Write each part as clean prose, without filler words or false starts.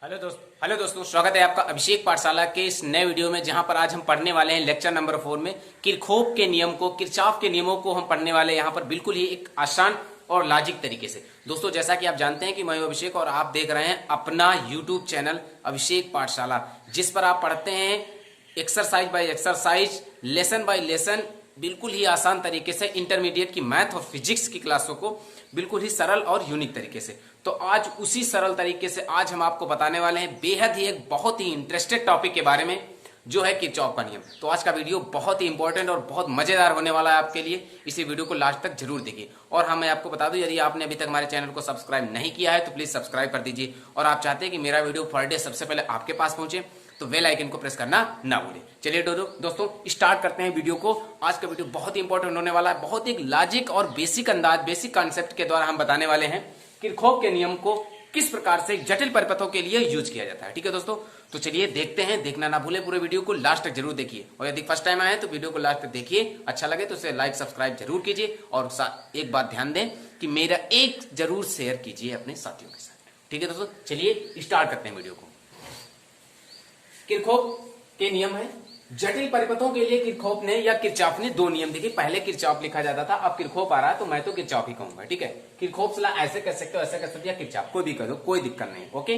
Hello दोस्तों, स्वागत है आपका अभिषेक पाठशाला के इस नए वीडियो में, जहां पर आज हम पढ़ने वाले हैं लेक्चर नंबर 4 में किरचॉफ के नियम को, किरचॉफ के नियमों को हम पढ़ने वाले हैं यहाँ पर बिल्कुल ही एक आसान और लॉजिक तरीके से। दोस्तों, जैसा कि आप जानते हैं कि मैं अभिषेक और आप देख रहे हैं अपना यूट्यूब चैनल अभिषेक पाठशाला, जिस पर आप पढ़ते हैं exercise by exercise, lesson bye lesson, बिल्कुल ही आसान तरीके से इंटरमीडिएट की मैथ और फिजिक्स की क्लासों को बिल्कुल ही सरल और यूनिक तरीके से। तो आज उसी सरल तरीके से आज हम आपको बताने वाले हैं बेहद ही एक बहुत ही इंटरेस्टेड टॉपिक के बारे में, जो है किरचॉफ का नियम। तो आज का वीडियो बहुत ही इंपॉर्टेंट और बहुत मजेदार होने वाला है आपके लिए। इसी वीडियो को लास्ट तक जरूर देखिए। और हाँ, मैं आपको बता दूं, यदि आपने अभी तक हमारे चैनल को सब्सक्राइब नहीं किया है तो प्लीज सब्सक्राइब कर दीजिए। और आप चाहते हैं कि मेरा वीडियो पर डे सबसे पहले आपके पास पहुंचे तो बेल आइकन को प्रेस करना ना भूलें। चलिए दोस्तों स्टार्ट करते हैं वीडियो को। आज का वीडियो बहुत ही इंपॉर्टेंट होने वाला है। बहुत ही लॉजिक और बेसिक अंदाज, बेसिक कॉन्सेप्ट के द्वारा हम बताने वाले हैं किरचॉफ के नियम को किस प्रकार से जटिल परिपथों के लिए यूज किया जाता है। ठीक है दोस्तों, तो चलिए देखते हैं। देखना ना भूले, पूरे वीडियो को लास्ट तक जरूर देखिए। और यदि फर्स्ट टाइम आए तो वीडियो को लास्ट तक देखिए। अच्छा लगे तो उसे लाइक सब्सक्राइब जरूर कीजिए। और एक बात ध्यान दें कि मेरा एक जरूर शेयर कीजिए अपने साथियों के साथ। ठीक है दोस्तों, चलिए स्टार्ट करते हैं वीडियो को। किरचॉफ के नियम है जटिल परिपथों के लिए। किरचॉफ ने या किरचॉफ ने दो नियम दिए। पहले किरचॉफ लिखा जाता था, अब किरचॉफ आ रहा है तो मैं तो किरचॉफ ही कहूंगा। ठीक है, किरचॉफ ऐसे कर सकते हो, ऐसे कर सकते हो, या किरचॉफ कोई भी कर दो, कोई दिक्कत नहीं। ओके,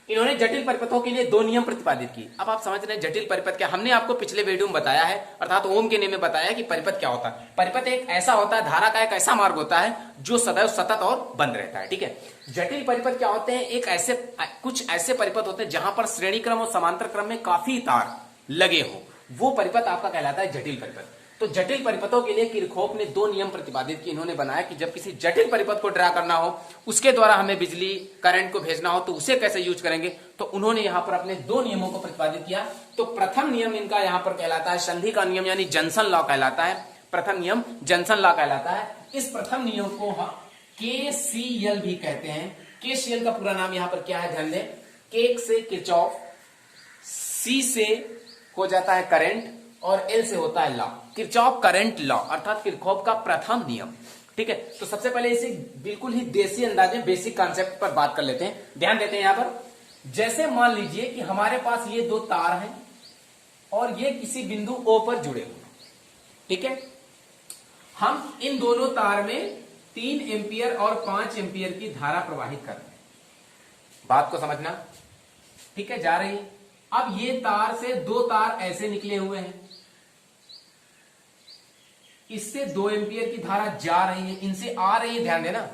इन्होंने जटिल परिपथों के लिए दो नियम प्रतिपादित किए। अब आप समझ रहे हैं जटिल परिपथ क्या। हमने आपको पिछले वीडियो में बताया है, अर्थात ओम के नियम में बताया कि परिपथ क्या होता है। परिपथ एक ऐसा होता है, धारा का एक ऐसा मार्ग होता है जो सदैव सतत और बंद रहता है। ठीक है, जटिल परिपथ क्या होते हैं, एक ऐसे कुछ ऐसे परिपथ होते हैं जहां पर श्रेणी क्रम और समांतर क्रम में काफी तार लगे हो, वो परिपथ आपका कहलाता है जटिल परिपथ। तो जटिल परिपथों के लिए किरचॉफ ने दो नियम प्रतिपादित किए। इन्होंने बनाया कि जब किसी जटिल परिपथ को ड्रा करना हो, उसके द्वारा हमें बिजली करंट को भेजना हो, तो उसे कैसे यूज करेंगे। तो उन्होंने यहां पर अपने दो नियमों को प्रतिपादित किया। तो प्रथम नियम इनका यहां पर कहलाता है संधि का नियम, यानी जंक्शन लॉ कहलाता है। प्रथम नियम जंक्शन लॉ कहलाता है। इस प्रथम नियम को KCL भी कहते हैं। KCL का पूरा नाम यहां पर क्या है, ध्यान दें। के से किरचॉफ, C से हो जाता है करंट, और L से होता है लॉ, किरचॉफ करंट लॉ, अर्थात किरचॉफ का प्रथम नियम। ठीक है, तो सबसे पहले इसे बिल्कुल ही देसी अंदाज में बेसिक कॉन्सेप्ट पर बात कर लेते हैं। ध्यान देते हैं यहां पर। जैसे मान लीजिए कि हमारे पास ये दो तार हैं और ये किसी बिंदु O पर जुड़े हुए। ठीक है, हम इन दोनों तार में 3 एम्पियर और 5 एम्पियर की धारा प्रवाहित कर रहे हैं। बात को समझना। ठीक है, जा रही है। अब ये तार से दो तार ऐसे निकले हुए हैं, इससे 2 एम्पियर की धारा जा रही है, इनसे आ रही है। ध्यान देना,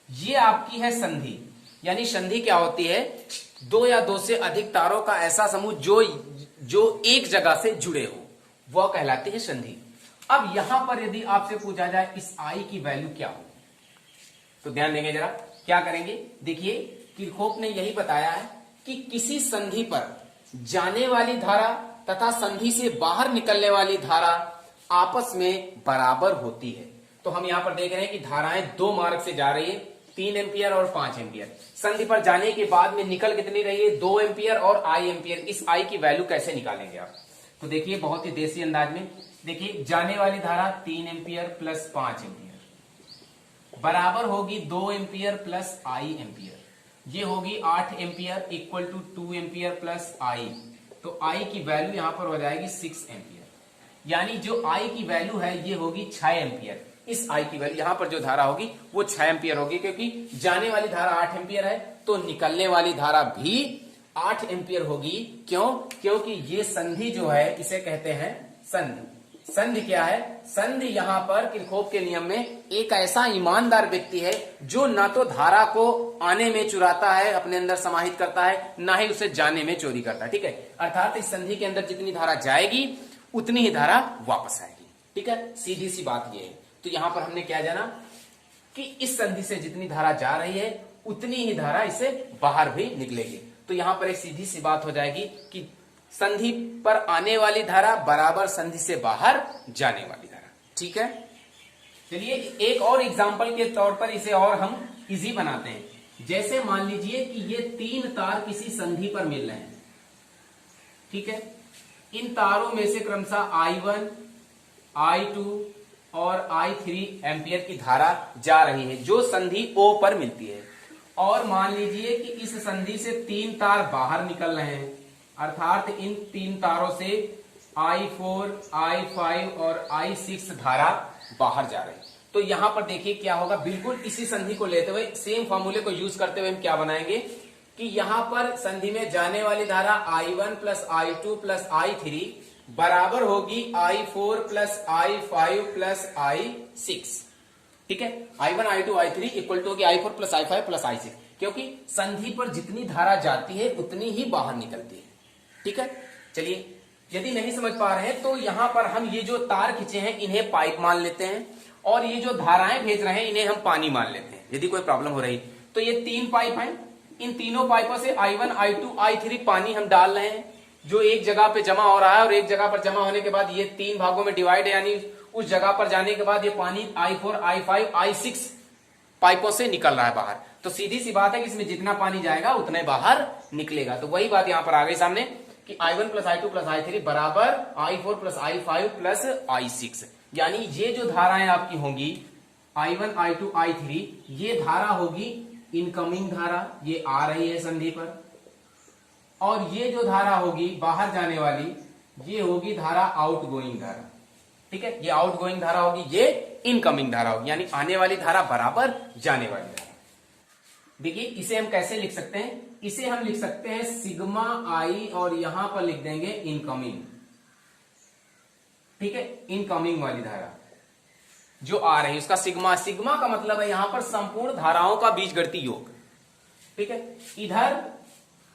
ये आपकी है संधि। यानी संधि क्या होती है, दो या दो से अधिक तारों का ऐसा समूह जो एक जगह से जुड़े हो, वह कहलाती है संधि। अब यहां पर यदि आपसे पूछा जाए इस आई की वैल्यू क्या हो, तो ध्यान देंगे जरा, क्या करेंगे। देखिए, किरचॉफ ने यही बताया है कि किसी संधि पर जाने वाली धारा तथा संधि से बाहर निकलने वाली धारा आपस में बराबर होती है। तो हम यहां पर देख रहे हैं कि धाराएं दो मार्ग से जा रही है, 3 एम्पियर और 5 एम्पियर। संधि पर जाने के बाद में निकल कितनी रही है, 2 एम्पियर और आई एम्पियर। इस आई की वैल्यू कैसे निकालेंगे आप, तो देखिए बहुत ही देसी अंदाज में। देखिए, जाने वाली धारा 3 एम्पियर प्लस 5 एम्पियर बराबर होगी 2 एम्पियर प्लस आई एम्पियर। ये होगी 8 ampere equal to 2 ampere plus i. तो आई की वैल्यू यहां पर हो जाएगी 6 एम्पियर। यानी जो आई की वैल्यू है ये होगी 6 एम्पियर। इस आई की वैल्यू यहां पर जो धारा होगी वो 6 एम्पियर होगी, क्योंकि जाने वाली धारा 8 एम्पियर है तो निकलने वाली धारा भी 8 एम्पियर होगी। क्यों, क्योंकि ये संधि जो है इसे कहते हैं संधि। संधि क्या है, संधि यहां पर किरचॉफ के नियम में एक ऐसा ईमानदार व्यक्ति है जो ना तो धारा को आने में चुराता है, अपने अंदर समाहित करता है, ना ही उसे जाने में चोरी करता है। ठीक है, अर्थात इस संधि के अंदर जितनी धारा जाएगी उतनी ही धारा वापस आएगी। ठीक है, सीधी सी बात यह है। तो यहां पर हमने क्या जाना कि इस संधि से जितनी धारा जा रही है उतनी ही धारा इसे बाहर भी निकलेगी। तो यहां पर एक सीधी सी बात हो जाएगी कि संधि पर आने वाली धारा बराबर संधि से बाहर जाने वाली धारा। ठीक है, चलिए एक और एग्जांपल के तौर पर इसे और हम इजी बनाते हैं। जैसे मान लीजिए कि ये 3 तार किसी संधि पर मिल रहे हैं। ठीक है, इन तारों में से क्रमशः I1, I2 और I3 एम्पियर की धारा जा रही है, जो संधि O पर मिलती है। और मान लीजिए कि इस संधि से 3 तार बाहर निकल रहे हैं, अर्थात इन 3 तारों से I4, I5 और I6 धारा बाहर जा रही है। तो यहां पर देखिए क्या होगा, बिल्कुल इसी संधि को लेते हुए सेम फॉर्मूले को यूज करते हुए हम क्या बनाएंगे कि यहां पर संधि में जाने वाली धारा I1 plus I2 plus I3 बराबर होगी I4 plus I5 plus I6। ठीक है, I1 I2 I3 equal to होगी I4 plus I5 plus I6, क्योंकि संधि पर जितनी धारा जाती है उतनी ही बाहर निकलती है। ठीक है, चलिए यदि नहीं समझ पा रहे हैं तो यहां पर हम ये जो तार खींचे हैं इन्हें पाइप मान लेते हैं, और ये जो धाराएं भेज रहे हैं इन्हें हम पानी मान लेते हैं। यदि कोई प्रॉब्लम हो रही तो ये 3 पाइप हैं, इन तीनों पाइपों से I1 I2 I3 पानी हम डाल रहे हैं, जो एक जगह पे जमा हो रहा है, और एक जगह पर जमा होने के बाद ये 3 भागों में डिवाइड है, यानी उस जगह पर जाने के बाद ये पानी I4 I5 I6 पाइपों से निकल रहा है बाहर। तो सीधी सी बात है कि इसमें जितना पानी जाएगा उतना ही बाहर निकलेगा। तो वही बात यहां पर आ गई सामने कि I1 plus I2 plus I3 बराबर I4 plus I5 plus I6, यानी ये जो धाराएं आपकी होंगी I1 I2 I3, ये धारा होगी इनकमिंग धारा, ये आ रही है संधि पर, और ये जो धारा होगी बाहर जाने वाली ये होगी धारा आउटगोइंग धारा। ठीक है, ये आउटगोइंग धारा होगी, ये इनकमिंग धारा होगी, यानी आने वाली धारा बराबर जाने वाली धारा। देखिए इसे हम कैसे लिख सकते हैं, इसे हम लिख सकते हैं सिग्मा आई और यहां पर लिख देंगे इनकमिंग। ठीक है, इनकमिंग वाली धारा जो आ रही है उसका सिग्मा, सिग्मा का मतलब है यहां पर संपूर्ण धाराओं का बीजगणितीय योग। ठीक है, इधर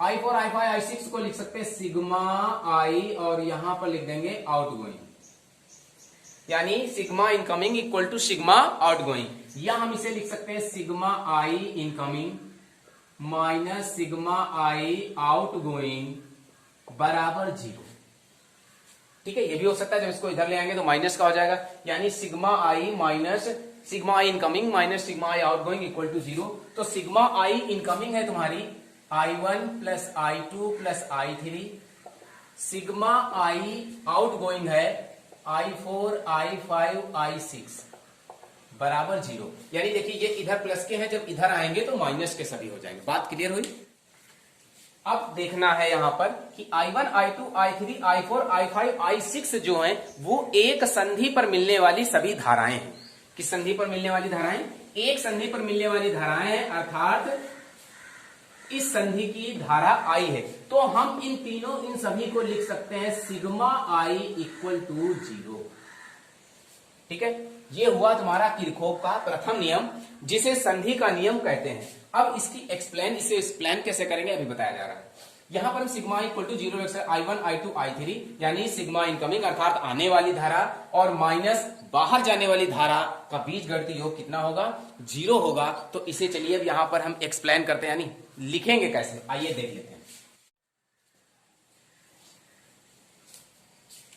I4 I5 I6 को लिख सकते हैं सिग्मा आई और यहां पर लिख देंगे आउटगोइंग, यानी sigma incoming equal to sigma outgoing, या हम इसे लिख सकते हैं सिग्मा आई इनकमिंग माइनस सिग्मा आई आउटगोइंग बराबर 0। ठीक है, ये भी हो सकता है, जब इसको इधर ले आएंगे तो माइनस का हो जाएगा, यानी sigma i minus sigma I incoming minus sigma I outgoing equal to 0। तो सिग्मा आई इनकमिंग है तुम्हारी I1 plus I2 plus I3, sigma आई आउटगोइंग है I4 I5 I6 बराबर 0। यानी देखिए ये इधर प्लस के हैं, जब इधर आएंगे तो माइनस के सभी हो जाएंगे। बात क्लियर हुई? अब देखना है यहां पर कि I1 I2 I3 I4 I5 I6 जो हैं वो एक संधि पर मिलने वाली सभी धाराएं हैं। किस संधि पर मिलने वाली धाराएं? एक संधि पर मिलने वाली धाराएं हैं, अर्थात इस संधि की धारा I है। तो हम इन तीनों इन सभी को लिख सकते हैं सिग्मा I इक्वल टू 0। ठीक है, ये हुआ तुम्हारा किरचॉफ का प्रथम नियम, जिसे संधि का नियम कहते हैं। अब इसे एक्सप्लेन कैसे करेंगे अभी बताया जा रहा है। यहां पर हम सिग्मा इक्वल टू 0 रख सकते हैं I1 I2 I3, यानी सिग्मा इनकमिंग अर्थात आने वाली धारा और माइनस बाहर जाने वाली धारा का बीजगणितीय योग कितना होगा? 0 होगा। तो इसे चलिए अब यहां पर हम एक्सप्लेन करते हैं, यानी लिखेंगे कैसे, आइए देख लेते हैं।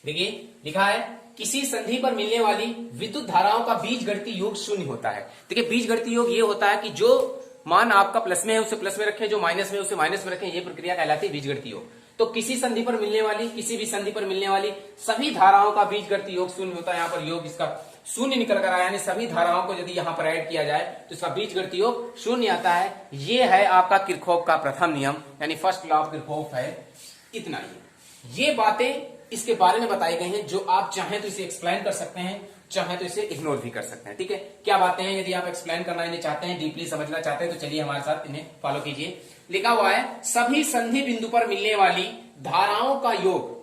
देखिए लिखा है किसी संधि पर मिलने वाली विद्युत धाराओं का बीजगणितीय योग 0 होता है। देखिए बीजगणितीय योग ये होता है कि जो मान आपका प्लस में है उसे प्लस में रखें, जो माइनस में है उसे माइनस में रखें, ये प्रक्रिया कहलाती है बीजगणितीय योग। तो किसी संधि पर मिलने वाली, किसी भी संधि पर मिलने वाली सभी धाराओं का बीजगणितीय योग 0 होता है। यहाँ पर योग इसका 0 निकल कर आया, यानी सभी धाराओं को यदि यहाँ पर ऐड किया जाए तो इसका बीजगणितीय योग 0 आता है। ये है आपका किरचॉफ का प्रथम नियम, यानी फर्स्ट लॉ ऑफ किरचॉफ है। इतना ही ये बातें इसके बारे में बताई गई हैं, जो आप चाहें तो इसे एक्सप्लेन कर सकते हैं, चाहे तो इसे इग्नोर भी कर सकते हैं। ठीक है, क्या बातें हैं? यदि आप एक्सप्लेन करना इन्हें चाहते हैं, डीपली समझना चाहते हैं, तो चलिए हमारे साथ इन्हें फॉलो कीजिए। लिखा हुआ है सभी संधि बिंदु पर मिलने वाली धाराओं का योग,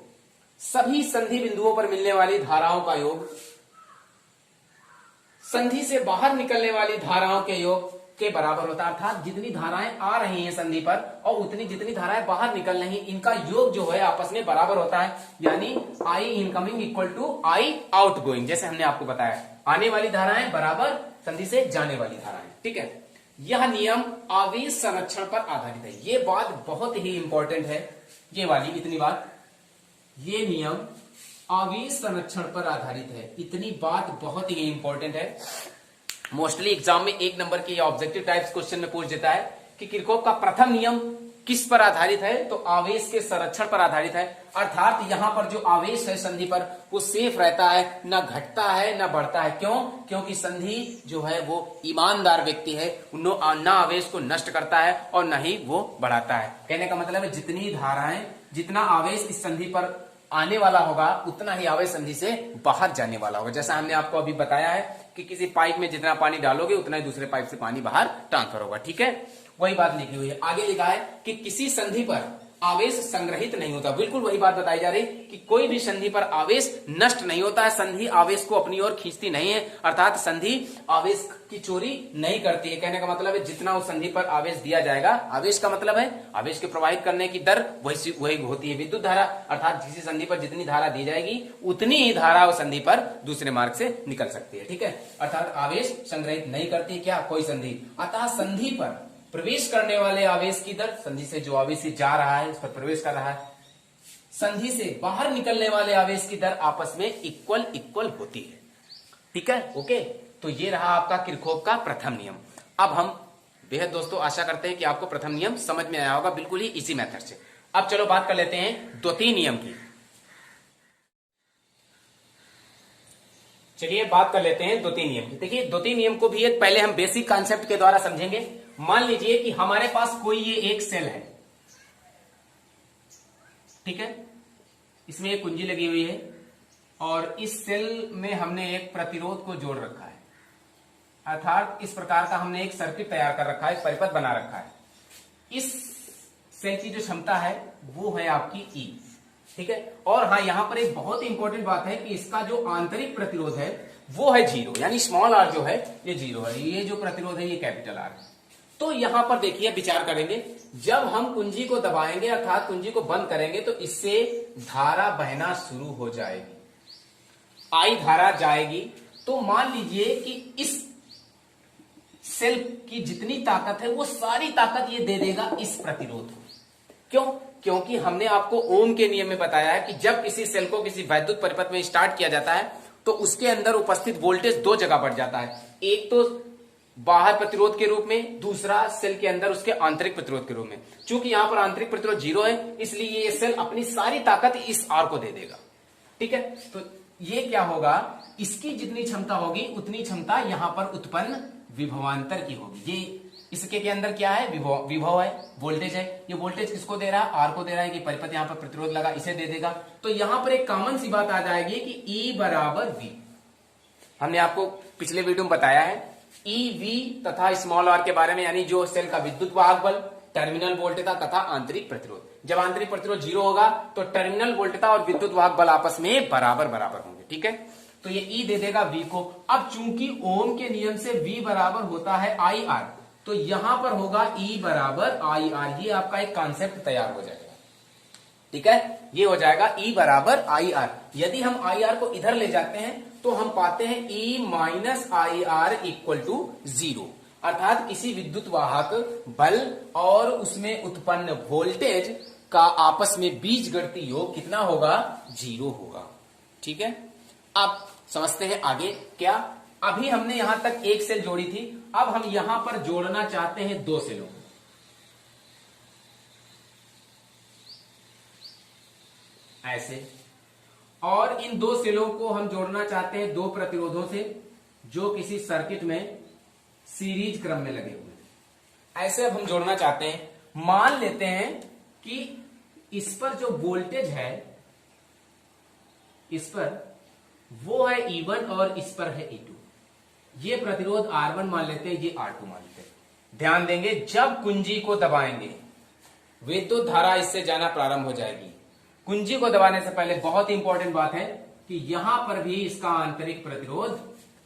सभी संधि बिंदुओं पर मिलने वाली धाराओं का योग संधि से बाहर निकलने वाली धाराओं के योग के बराबर होता है। अर्थात जितनी धाराएं आ रही हैं संधि पर और उतनी जितनी धाराएं बाहर निकल रही हैं, इनका योग जो है आपस में बराबर होता है, यानी I incoming equal to I outgoing. जैसे हमने आपको बताया, आने वाली धाराएं बराबर संधि से जाने वाली धाराएं। ठीक है, यह नियम आवेश संरक्षण पर आधारित है। ये बात बहुत ही इंपॉर्टेंट है, ये वाली इतनी बात, ये नियम आवेश संरक्षण पर आधारित है। इतनी बात बहुत ही इंपॉर्टेंट है। मोस्टली एग्जाम में 1 नंबर के ऑब्जेक्टिव टाइप्स क्वेश्चन में पूछ देता है कि किरचॉफ का प्रथम नियम किस पर आधारित है? तो आवेश के संरक्षण पर आधारित है। अर्थात यहां पर जो आवेश है संधि पर वो सेफ रहता है, ना घटता है ना बढ़ता है। क्यों? क्योंकि संधि जो है वो ईमानदार व्यक्ति है, ना आवेश को नष्ट करता है और न ही वो बढ़ाता है। कहने का मतलब है जितनी धाराएं, जितना आवेश इस संधि पर आने वाला होगा उतना ही आवेश संधि से बाहर जाने वाला होगा। जैसा हमने आपको अभी बताया है कि किसी पाइप में जितना पानी डालोगे उतना ही दूसरे पाइप से पानी बाहर ट्रांसफर होगा। ठीक है, वही बात लिखी हुई है। आगे लिखा है कि किसी संधि पर आवेश संग्रहित नहीं होता। बिल्कुल वही बात बताई जा रही कि कोई भी संधि पर आवेश नष्ट नहीं होता है। संधि आवेश को अपनी ओर खींचती नहीं है, अर्थात संधि आवेश की चोरी नहीं करती है। कहने का मतलब है जितना उस संधि पर आवेश दिया जाएगा, आवेश का मतलब है आवेश के प्रवाहित करने की दर वही होती है विद्युत धारा। अर्थात किसी संधि पर जितनी धारा दी जाएगी उतनी ही धारा उस संधि पर दूसरे मार्ग से निकल सकती है। ठीक है, अर्थात आवेश संग्रहित नहीं करती क्या कोई संधि। अतः संधि पर प्रवेश करने वाले आवेश की दर, संधि से जो आवेश जा रहा है उस पर प्रवेश कर रहा है, संधि से बाहर निकलने वाले आवेश की दर आपस में इक्वल होती है। ठीक है, ओके। तो ये रहा आपका किरचॉफ का प्रथम नियम। अब हम बेहद दोस्तों आशा करते हैं कि आपको प्रथम नियम समझ में आया होगा बिल्कुल ही इसी मेथड से। अब चलो बात कर लेते हैं द्वितीय नियम की। चलिए बात कर लेते हैं द्वितीय नियम की। देखिए द्वितीय नियम को भी एक पहले हम बेसिक कॉन्सेप्ट के द्वारा समझेंगे। मान लीजिए कि हमारे पास कोई ये एक सेल है, ठीक है, इसमें एक कुंजी लगी हुई है और इस सेल में हमने एक प्रतिरोध को जोड़ रखा है। अर्थात इस प्रकार का हमने एक सर्किट तैयार कर रखा है, परिपथ बना रखा है। इस सेल की जो क्षमता है वो है आपकी ई, ठीक है। और हाँ, यहां पर एक बहुत इंपॉर्टेंट बात है कि इसका जो आंतरिक प्रतिरोध है वो है 0, यानी स्मॉल आर जो है ये 0 है। ये जो प्रतिरोध है ये कैपिटल आर है। तो यहां पर देखिए विचार करेंगे, जब हम कुंजी को दबाएंगे अर्थात कुंजी को बंद करेंगे तो इससे धारा बहना शुरू हो जाएगी, आई धारा जाएगी। तो मान लीजिए कि इस सेल की जितनी ताकत है वो सारी ताकत ये दे देगा इस प्रतिरोध को। क्यों? क्योंकि हमने आपको ओम के नियम में बताया है कि जब किसी सेल को किसी वैद्युत परिपथ में स्टार्ट किया जाता है तो उसके अंदर उपस्थित वोल्टेज दो जगह बढ़ जाता है, एक तो बाहर प्रतिरोध के रूप में, दूसरा सेल के अंदर उसके आंतरिक प्रतिरोध के रूप में। चूंकि यहां पर आंतरिक प्रतिरोध 0 है इसलिए ये सेल अपनी सारी ताकत इस आर को दे देगा। ठीक है, तो ये क्या होगा, इसकी जितनी क्षमता होगी उतनी क्षमता यहां पर उत्पन्न विभवांतर की होगी। ये इसके के अंदर क्या है, विभव है, वोल्टेज है। ये वोल्टेज किसको दे रहा है, आर को दे रहा है कि परिपथ यहां पर प्रतिरोध लगा इसे दे देगा। तो यहां पर एक कॉमन सी बात आ जाएगी कि E बराबर V। हमने आपको पिछले वीडियो में बताया है EV तथा स्मॉल आर के बारे में, यानी जो सेल का विद्युत वाहक बल, टर्मिनल वोल्टेज तथा आंतरिक प्रतिरोध। जब आंतरिक प्रतिरोध 0 होगा तो टर्मिनल वोल्टेज और विद्युत वाहक बल आपस में बराबर होंगे। ठीक है, तो ये E दे देगा V को। अब चूंकि ओम के नियम से V बराबर होता है IR, तो यहां पर होगा E बराबर IR। ये आपका एक कॉन्सेप्ट तैयार हो जाएगा। ठीक है, ये हो जाएगा E बराबर IR। यदि हम IR को इधर ले जाते हैं तो हम पाते हैं E minus IR equal to 0। अर्थात किसी विद्युत वाहक बल और उसमें उत्पन्न वोल्टेज का आपस में बीजगणितीय योग कितना होगा, 0 होगा। ठीक है, अब समझते हैं आगे क्या। अभी हमने यहां तक एक सेल जोड़ी थी, अब हम यहां पर जोड़ना चाहते हैं दो सेलों को। ऐसे, और इन दो सेलों को हम जोड़ना चाहते हैं दो प्रतिरोधों से जो किसी सर्किट में सीरीज क्रम में लगे हुए हैं। ऐसे अब हम जोड़ना चाहते हैं। मान लेते हैं कि इस पर जो वोल्टेज है, इस पर वो है E1 और इस पर है E2। ये प्रतिरोध R1 मान लेते हैं, ये R2 मान लेते हैं। ध्यान देंगे, जब कुंजी को दबाएंगे विद्युत धारा इससे जाना प्रारंभ हो जाएगी। कुंजी को दबाने से पहले बहुत इंपॉर्टेंट बात है कि यहां पर भी इसका आंतरिक प्रतिरोध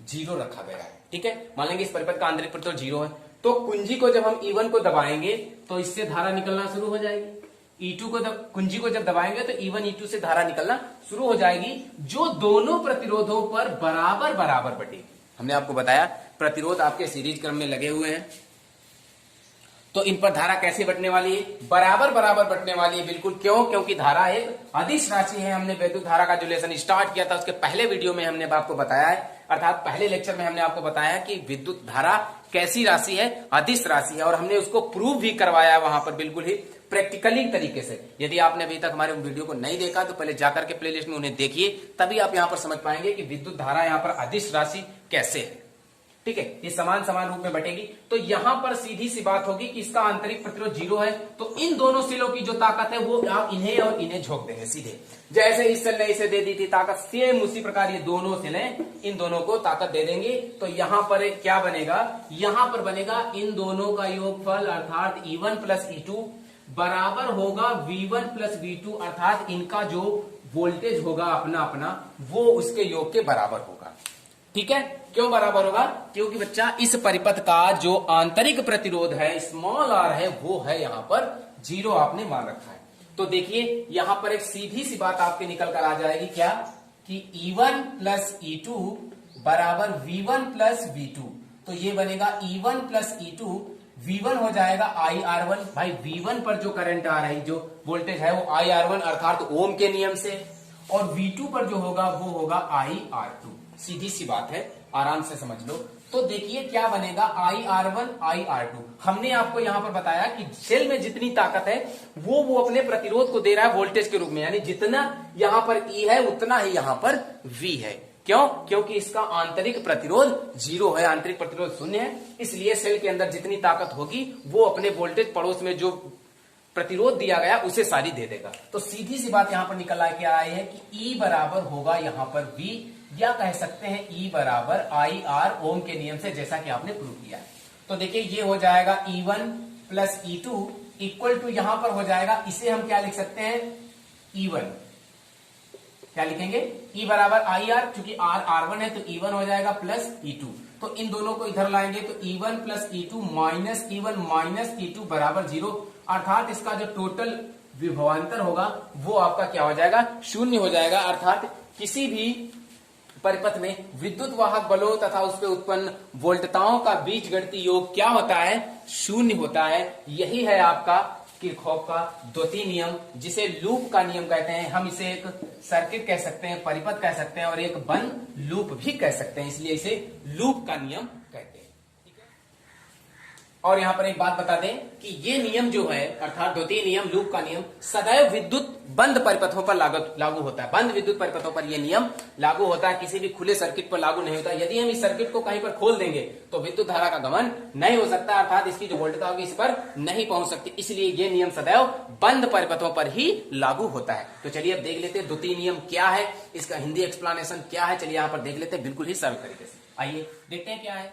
0 रखा गया है। ठीक है, मान लेंगे इस परिपथ का आंतरिक प्रतिरोध 0 है, तो कुंजी को जब हम E1 को दबाएंगे तो इससे धारा निकलना शुरू हो जाएगी। E2 को कुंजी को जब दबाएंगे तो E1 E2 से धारा निकलना शुरू हो जाएगी, जो दोनों प्रतिरोधों पर बराबर बटेगी। हमने आपको बताया प्रतिरोध आपके सीरीज क्रम में लगे हुए हैं, तो इन पर धारा कैसे बटने वाली है, बराबर बटने वाली है। बिल्कुल, क्यों? क्योंकि धारा एक अदिश राशि है। हमने विद्युत धारा का जो लेसन स्टार्ट किया था उसके पहले वीडियो में हमने आपको बताया है, अर्थात पहले लेक्चर में हमने आपको बताया कि विद्युत धारा कैसी राशि है, अदिश राशि है। और हमने उसको प्रूव भी करवाया वहां पर, बिल्कुल ही प्रैक्टिकली तरीके से। यदि आपने अभी तक हमारे वीडियो को नहीं देखा तो पहले जाकर के प्लेलिस्ट में उन्हें देखिए, तभी आप यहां पर समझ पाएंगे कि विद्युत धारा यहां पर अदिश राशि कैसे है। ठीक है, ये समान समान रूप में बटेगी। तो यहां पर सीधी सी बात होगी कि इसका आंतरिक प्रतिरोध 0 है, तो इन दोनों सिलों की जो ताकत है वो आप इन्हें और इन्हें झोंक देंगे सीधे। जैसे इस सेल ने इसे दे दी थी ताकत, सेम उसी प्रकार ये दोनों सिलें इन दोनों को ताकत दे देंगे। तो यहां पर क्या बनेगा, यहां पर बनेगा इन दोनों का योगफल अर्थात E1 प्लस E2 बराबर होगा V1 प्लस V2, अर्थात इनका जो वोल्टेज होगा अपना अपना वो उसके योग के बराबर होगा। ठीक है, क्यों बराबर होगा, क्योंकि बच्चा इस परिपथ का जो आंतरिक प्रतिरोध है स्मॉल r है वो है यहां पर 0 आपने मान रखा है। तो देखिए यहां पर एक सीधी सी बात आपके निकल कर आ जाएगी, क्या कि E1 प्लस E2 बराबर V1 प्लस V2। तो ये बनेगा E1 प्लस E2, V1 हो जाएगा IR1। भाई V1 पर जो करंट आ रही, जो वोल्टेज है वो IR1 अर्थात ओम के नियम से, और V2 पर जो होगा वो होगा IR2। सीधी सी बात है, आराम से समझ लो। तो देखिए क्या बनेगा, IR1 IR2। हमने आपको यहां पर बताया कि सेल में जितनी ताकत है वो अपने प्रतिरोध को दे रहा है वोल्टेज के रूप में, यानी जितना यहां पर E है उतना ही यहां पर V है। क्यों, क्योंकि इसका आंतरिक प्रतिरोध 0 है, आंतरिक प्रतिरोध 0 है, इसलिए सेल के अंदर जितनी ताकत होगी वो अपने वोल्टेज पड़ोस में जो प्रतिरोध दिया गया उसे सारी दे देगा। तो सीधी सी बात यहां पर निकल के आई है कि E बराबर होगा यहां पर V, या कह सकते हैं E बराबर IR ओम के नियम से, जैसा कि आपने प्रूव किया है। तो देखिए ये हो जाएगा E1 plus E2 equal to, यहां पर हो जाएगा, इसे हम क्या लिख सकते हैं, E1 क्या लिखेंगे, E बराबर IR, क्योंकि R R1 है तो E1 हो जाएगा प्लस E2। तो इन दोनों को इधर लाएंगे तो E1 plus E2 minus E1 minus E2 बराबर 0, अर्थात इसका जो टोटल विभवांतर होगा वो आपका क्या हो जाएगा, 0 हो जाएगा। अर्थात किसी भी परिपथ में विद्युत वाहक बलों तथा उस पर उत्पन्न वोल्टताओं का बीजगणितीय योग क्या होता है, 0 होता है। यही है आपका किरचॉफ का द्वितीय नियम, जिसे लूप का नियम कहते हैं। हम इसे एक सर्किट कह सकते हैं, परिपथ कह सकते हैं, और एक बंद लूप भी कह सकते हैं, इसलिए इसे लूप का नियम कहते हैं। ठीक है, और यहां पर एक बात बता दें कि ये नियम जो है अर्थात द्वितीय नियम, लूप का नियम, सदैव विद्युत बंद परिपथों पर लागू होता है। बंद विद्युत परिपथों पर यह नियम लागू होता है, किसी भी खुले सर्किट पर लागू नहीं होता। यदि हम इस सर्किट को कहीं पर खोल देंगे तो विद्युत धारा का गमन नहीं हो सकता, अर्थात इसकी जो वोल्टता होगी इस पर नहीं पहुंच सकती, इसलिए यह नियम सदैव बंद परिपथों पर ही लागू होता है। तो चलिए अब देख लेते हैं द्वितीय नियम क्या है, इसका हिंदी एक्सप्लेनेशन क्या है। चलिए यहां पर देख लेते हैं बिल्कुल ही सरल तरीके से। आइए देखते हैं क्या है।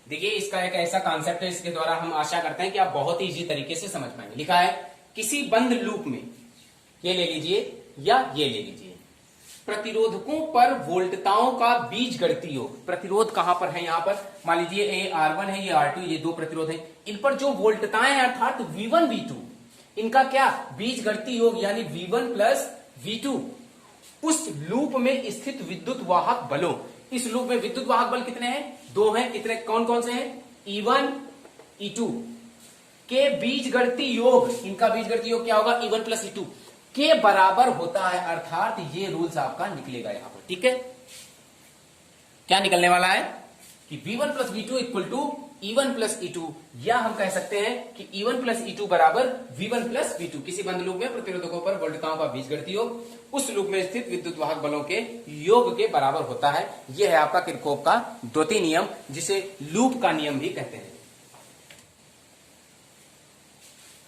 देखिए इसका एक ऐसा कॉन्सेप्ट है, इसके द्वारा हम आशा करते हैं कि आप बहुत ही इजी तरीके से समझ पाएंगे। लिखा है किसी बंद लूप में, ये ले लीजिए या ये ले लीजिए, प्रतिरोधकों पर वोल्टताओं का बीजगणितीय योग। प्रतिरोध कहां पर है, यहां पर मान लीजिए ये R1 है, ये R2, ये दो प्रतिरोध है, इन पर जो वोल्टताएं हैं अर्थात V1 V2, इनका क्या बीजगणितीय योग यानी V1 प्लस V2, उस लूप में स्थित विद्युत वाहक बलों। इस लूप में विद्युत वाहक बल कितने हैं, 2 हैं। कितने, कौन कौन से हैं, E1 E2 के बीजगणितीय योग, इनका बीजगणितीय योग क्या होगा, E1 प्लस E2 के बराबर होता है। अर्थात ये रूल्स आपका निकलेगा यहां पर। ठीक है, क्या निकलने वाला है कि V1 plus V2 equal to E1 plus E2, या हम कह सकते हैं कि E1 प्लस E2 बराबर V1 प्लस V2। किसी बंद लूप में प्रतिरोधकों पर वोल्टताओं का बीजगणितीय योग उस लूप में स्थित विद्युत वाहक बलों के योग के बराबर होता है। यह है आपका किरचॉफ का द्वितीय नियम, जिसे लूप का नियम भी कहते हैं।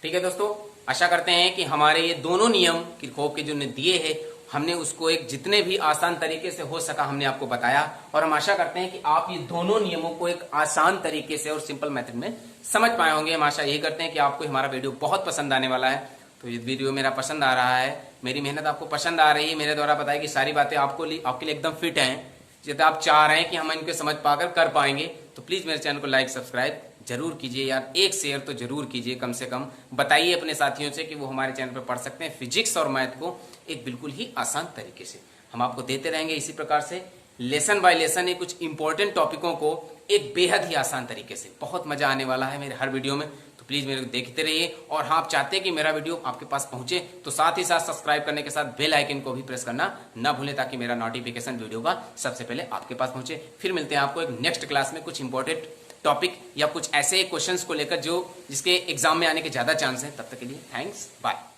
ठीक है दोस्तों, आशा करते हैं कि हमारे ये दोनों नियम किरचॉफ के जो ने दिए हैं, हमने उसको एक जितने भी आसान तरीके से हो सका हमने आपको बताया, और हम आशा करते हैं कि आप ये दोनों नियमों को एक आसान तरीके से और सिंपल मेथड में समझ पाए होंगे। हम आशा यही करते हैं कि आपको हमारा वीडियो बहुत पसंद आने वाला है। तो ये वीडियो मेरा पसंद आ रहा है, मेरी मेहनत आपको पसंद आ रही है, मेरे द्वारा बताई कि सारी बातें आपके लिए एकदम फिट हैं, यदि आप चाह रहे हैं कि हम इनको समझ पाकर कर पाएंगे, तो प्लीज मेरे चैनल को लाइक सब्सक्राइब जरूर कीजिए यार, एक शेयर तो जरूर कीजिए, कम से कम बताइए अपने साथियों से कि वो हमारे चैनल पर पढ़ सकते हैं फिजिक्स और मैथ को एक बिल्कुल ही आसान तरीके से। हम आपको देते रहेंगे इसी प्रकार से लेसन बाय लेसन कुछ इंपॉर्टेंट टॉपिकों को एक बेहद ही आसान तरीके से। बहुत मजा आने वाला है मेरे हर वीडियो में, तो प्लीज मेरे को देखते रहिए। और हाँ, आप चाहते हैं कि मेरा वीडियो आपके पास पहुंचे तो साथ ही साथ सब्सक्राइब करने के साथ बेल आइकन को भी प्रेस करना ना भूलें, ताकि मेरा नोटिफिकेशन वीडियो का सबसे पहले आपके पास पहुंचे। फिर मिलते हैं आपको एक नेक्स्ट क्लास में कुछ इंपॉर्टेंट टॉपिक या कुछ ऐसे क्वेश्चंस को लेकर जो जिसके एग्जाम में आने के ज्यादा चांस हैं। तब तक के लिए थैंक्स, बाय।